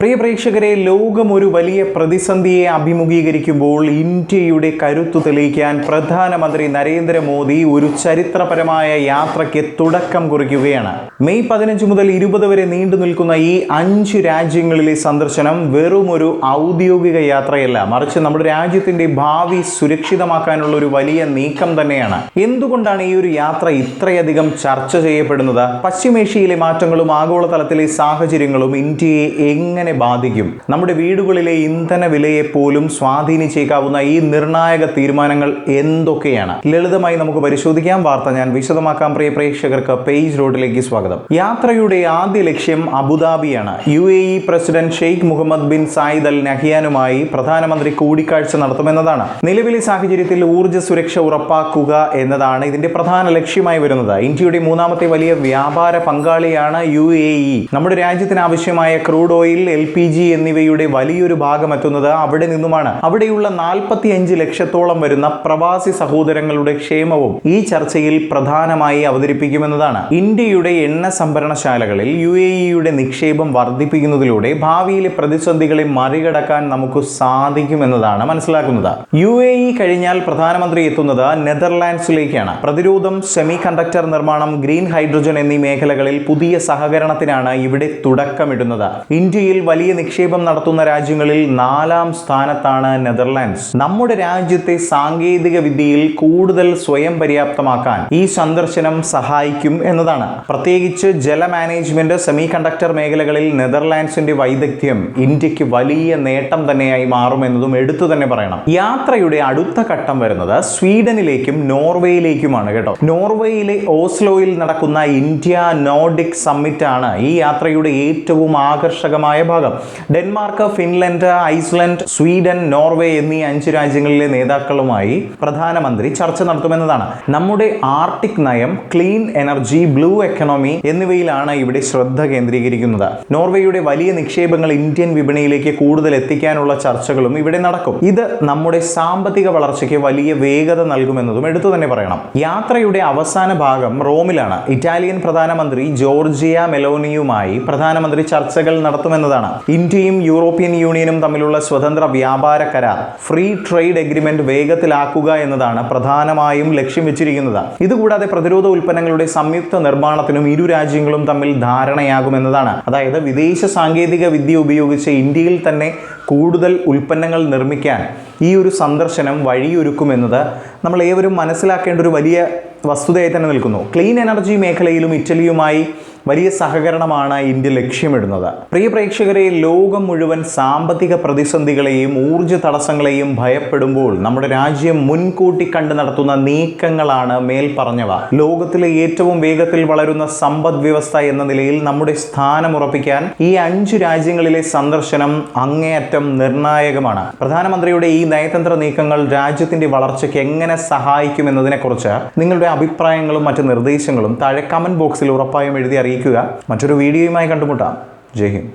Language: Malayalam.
പ്രിയ പ്രേക്ഷകരെ, ലോകം ഒരു വലിയ പ്രതിസന്ധിയെ അഭിമുഖീകരിക്കുമ്പോൾ ഇന്ത്യയുടെ കരുത്തു തെളിയിക്കാൻ പ്രധാനമന്ത്രി നരേന്ദ്രമോദി ഒരു ചരിത്രപരമായ യാത്രയ്ക്ക് തുടക്കം കുറിക്കുകയാണ്. മെയ് 15 മുതൽ 20 വരെ നീണ്ടു നിൽക്കുന്ന ഈ 5 രാജ്യങ്ങളിലെ സന്ദർശനം വെറും ഒരു ഔദ്യോഗിക യാത്രയല്ല, മറിച്ച് നമ്മുടെ രാജ്യത്തിന്റെ ഭാവി സുരക്ഷിതമാക്കാനുള്ള ഒരു വലിയ നീക്കം തന്നെയാണ്. എന്തുകൊണ്ടാണ് ഈ ഒരു യാത്ര ഇത്രയധികം ചർച്ച ചെയ്യപ്പെടുന്നത്? പശ്ചിമേഷ്യയിലെ മാറ്റങ്ങളും ആഗോളതലത്തിലെ സാഹചര്യങ്ങളും ഇന്ത്യയെ എങ്ങനെ ബാധിക്കും? നമ്മുടെ വീടുകളിലെ ഇന്ധന വിലയെ പോലും സ്വാധീനിച്ചേക്കാവുന്ന ഈ നിർണായക തീരുമാനങ്ങൾ എന്തൊക്കെയാണ്? ലളിതമായി നമുക്ക് പരിശോധിക്കാം. വാർത്ത ഞാൻ വിശദമാക്കാം. പ്രിയ പ്രേക്ഷകർക്ക് പേജ് റോഡിലേക്ക് സ്വാഗതം. യാത്രയുടെ ആദ്യ ലക്ഷ്യം അബുദാബിയാണ്. UAE president Sheikh Mohammed bin Zayed Al നഹ്യാനുമായി പ്രധാനമന്ത്രി കൂടിക്കാഴ്ച നടത്തുമെന്നതാണ്. നിലവിലെ സാഹചര്യത്തിൽ ഊർജ്ജ സുരക്ഷ ഉറപ്പാക്കുക എന്നതാണ് ഇതിന്റെ പ്രധാന ലക്ഷ്യമായി വരുന്നത്. ഇന്ത്യയുടെ മൂന്നാമത്തെ വലിയ വ്യാപാര പങ്കാളിയാണ് UAE. നമ്മുടെ രാജ്യത്തിന് ആവശ്യമായ ക്രൂഡ് ഓയിൽ, LPG എന്നിവയുടെ വലിയൊരു ഭാഗം എത്തുന്നത് അവിടെ നിന്നുമാണ്. അവിടെയുള്ള 45 ലക്ഷത്തോളം വരുന്ന പ്രവാസി സഹോദരങ്ങളുടെ ക്ഷേമവും ഈ ചർച്ചയിൽ പ്രധാനമായി അവതരിപ്പിക്കുമെന്നതാണ്. ഇന്ത്യയുടെ എണ്ണ സംഭരണശാലകളിൽ UAEയുടെ നിക്ഷേപം വർദ്ധിപ്പിക്കുന്നതിലൂടെ ഭാവിയിലെ പ്രതിസന്ധികളെ മറികടക്കാൻ നമുക്ക് സാധിക്കുമെന്നതാണ് മനസ്സിലാക്കുന്നത്. UAE കഴിഞ്ഞാൽ പ്രധാനമന്ത്രി എത്തുന്നത് നെതർലാൻഡ്സിലേക്കാണ്. പ്രതിരോധം, സെമി കണ്ടക്ടർ നിർമ്മാണം, ഗ്രീൻ ഹൈഡ്രജൻ എന്നീ മേഖലകളിൽ പുതിയ സഹകരണത്തിനാണ് ഇവിടെ തുടക്കമിടുന്നത്. ഇന്ത്യയിൽ വലിയ നിക്ഷേപം നടത്തുന്ന രാജ്യങ്ങളിൽ 4ാം സ്ഥാനത്താണ് നെതർലാൻഡ്സ്. നമ്മുടെ രാജ്യത്തെ സാങ്കേതിക വിദ്യയിൽ കൂടുതൽ സ്വയം പര്യാപ്തമാക്കാൻ ഈ സന്ദർശനം സഹായിക്കും എന്നതാണ്. പ്രത്യേകിച്ച് ജല മാനേജ്മെന്റ്, സെമി കണ്ടക്ടർ മേഖലകളിൽ നെതർലാൻഡ്സിന്റെ വൈദഗ്ധ്യം ഇന്ത്യക്ക് വലിയ നേട്ടം തന്നെയായി മാറുമെന്നതും എടുത്തു തന്നെ പറയണം. യാത്രയുടെ അടുത്ത ഘട്ടം വരുന്നത് സ്വീഡനിലേക്കും നോർവേയിലേക്കുമാണ് കേട്ടോ. നോർവേയിലെ ഓസ്ലോയിൽ നടക്കുന്ന ഇന്ത്യ നോർഡിക് സമ്മിറ്റ് ആണ് ഈ യാത്രയുടെ ഏറ്റവും ആകർഷകമായ ഭാഗം. Denmark, Finland, Iceland, Sweden, Norway എന്നീ 5 രാജ്യങ്ങളിലെ നേതാക്കളുമായി പ്രധാനമന്ത്രി ചർച്ച നടത്തുമെന്നതാണ്. നമ്മുടെ ആർട്ടിക് നയം, ക്ലീൻ എനർജി, ബ്ലൂ എക്കണോമി എന്നിവയിലാണ് ഇവിടെ ശ്രദ്ധ കേന്ദ്രീകരിക്കുന്നത്. നോർവേയുടെ വലിയ നിക്ഷേപങ്ങൾ ഇന്ത്യൻ വിപണിയിലേക്ക് കൂടുതൽ എത്തിക്കാനുള്ള ചർച്ചകളും ഇവിടെ നടക്കും. ഇത് നമ്മുടെ സാമ്പത്തിക വളർച്ചയ്ക്ക് വലിയ വേഗത നൽകുമെന്നതും എടുത്തു തന്നെ പറയണം. യാത്രയുടെ അവസാന ഭാഗം റോമിലാണ്. ഇറ്റാലിയൻ പ്രധാനമന്ത്രി ജോർജിയ മെലോനിയുമായി പ്രധാനമന്ത്രി ചർച്ചകൾ നടത്തുമെന്നതാണ്. ഇന്ത്യയും യൂറോപ്യൻ യൂണിയനും തമ്മിലുള്ള സ്വതന്ത്ര വ്യാപാര കരാർ, ഫ്രീ ട്രേഡ് എഗ്രിമെന്റ് വേഗത്തിലാക്കുക എന്നതാണ് പ്രധാനമായും ലക്ഷ്യം വെച്ചിരിക്കുന്നത്. ഇതുകൂടാതെ പ്രതിരോധ ഉൽപ്പന്നങ്ങളുടെ സംയുക്ത നിർമ്മാണത്തിനും ഇരു രാജ്യങ്ങളും തമ്മിൽ ധാരണയാകുമെന്നതാണ്. അതായത് വിദേശ സാങ്കേതിക വിദ്യ ഉപയോഗിച്ച് ഇന്ത്യയിൽ തന്നെ കൂടുതൽ ഉൽപ്പന്നങ്ങൾ നിർമ്മിക്കാൻ ഈ ഒരു സന്ദർശനം വഴിയൊരുക്കുമെന്നത് നമ്മൾ ഏവരും മനസ്സിലാക്കേണ്ട ഒരു വലിയ വസ്തുതയായി തന്നെ നിൽക്കുന്നു. ക്ലീൻ എനർജി മേഖലയിലും ഇറ്റലിയുമായി വലിയ സഹകരണമാണ് ഇന്ത്യ ലക്ഷ്യമിടുന്നത്. പ്രിയ പ്രേക്ഷകരെ, ലോകം മുഴുവൻ സാമ്പത്തിക പ്രതിസന്ധികളെയും ഊർജ്ജ തടസ്സങ്ങളെയും ഭയപ്പെടുമ്പോൾ നമ്മുടെ രാജ്യം മുൻകൂട്ടി കണ്ടു നടത്തുന്ന നീക്കങ്ങളാണ് മേൽ പറഞ്ഞവ. ലോകത്തിലെ ഏറ്റവും വേഗത്തിൽ വളരുന്ന സമ്പദ് വ്യവസ്ഥ എന്ന നിലയിൽ നമ്മുടെ സ്ഥാനമുറപ്പിക്കാൻ ഈ 5 രാജ്യങ്ങളിലെ സന്ദർശനം അങ്ങേയറ്റം നിർണായകമാണ്. പ്രധാനമന്ത്രിയുടെ ഈ നയതന്ത്ര നീക്കങ്ങൾ രാജ്യത്തിന്റെ വളർച്ചയ്ക്ക് എങ്ങനെ സഹായിക്കുമെന്നതിനെ കുറിച്ച് നിങ്ങളുടെ അഭിപ്രായങ്ങളും മറ്റ് നിർദ്ദേശങ്ങളും താഴെ കമന്റ് ബോക്സിൽ ഉറപ്പായും എഴുതി അറിയിക്കുക. മറ്റൊരു വീഡിയോയുമായി കണ്ടുമുട്ടാം. ജയ് ഹിന്ദ്.